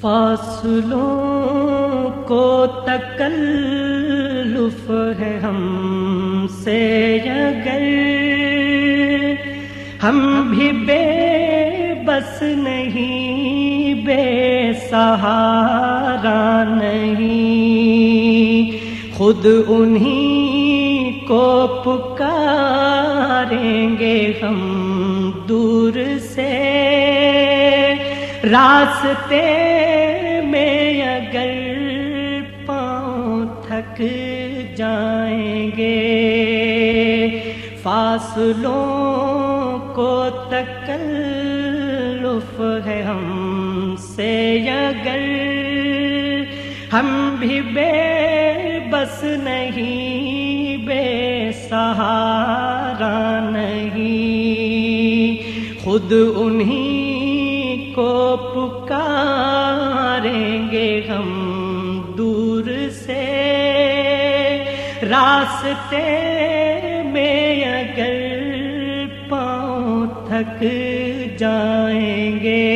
فاصلوں کو تکلف ہے ہم سے اگر ہم بھی بے بس نہیں، بے سہارا نہیں، خود انہی کو پکاریں گے ہم دور سے، راستے میں اگر پاؤں تھک جائیں گے، فاصلوں کو تکلف ہے ہم سے اگر ہم بھی بے بس نہیں، بے سہارا نہیں، خود انہی کو پکاریں گے ہم دور سے، راستے میں اگر پاؤں تھک جائیں گے،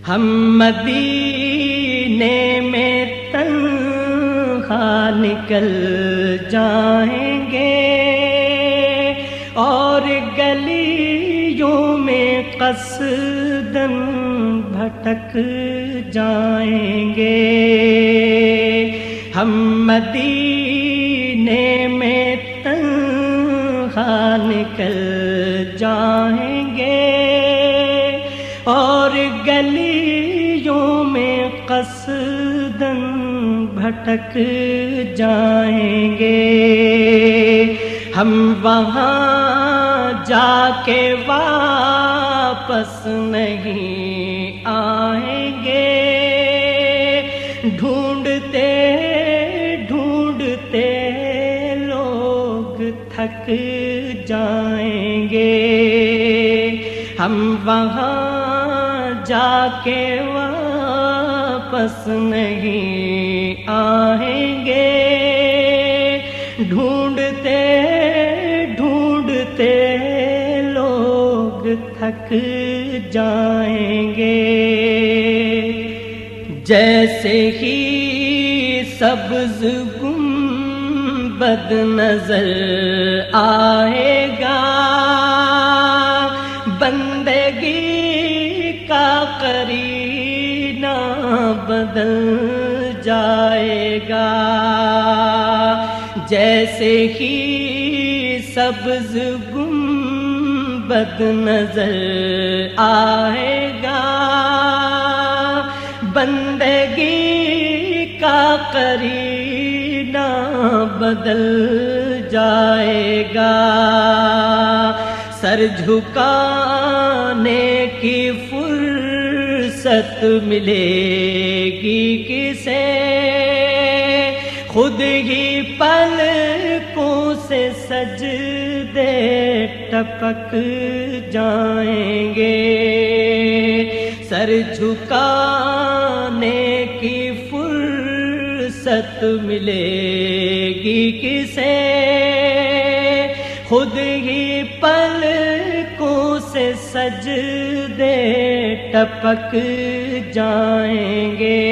ہم مدینے میں تنہا نکل جائیں گے اور گلیوں میں قصداً بھٹک جائیں گے، ہم مدینے میں تنہا نکل جائیں گے اور گلیوں میں قصداً بھٹک جائیں گے، ہم وہاں جا کے واپس نہیں آئیں گے، ڈھونڈتے ڈھونڈتے لوگ تھک جائیں گے، ہم وہاں جا کے واپس نہیں آئیں گے، ڈھونڈتے ڈھونڈتے لوگ تھک جائیں گے، جیسے ہی سبز گنبد نظر آئے گا، بندگی کا قرینہ بدل جائے گا، جیسے ہی سبز گنبد نظر آئے گا، بندگی کا قرینہ بدل جائے گا، سر جھکانے کی فرصت ملے گی کسے، خود ہی پلکوں سے سجدے ٹپک جائیں گے، سر جھکانے کی فرصت ملے گی کسے، خود ہی پلکوں سے سجدے ٹپک جائیں گے۔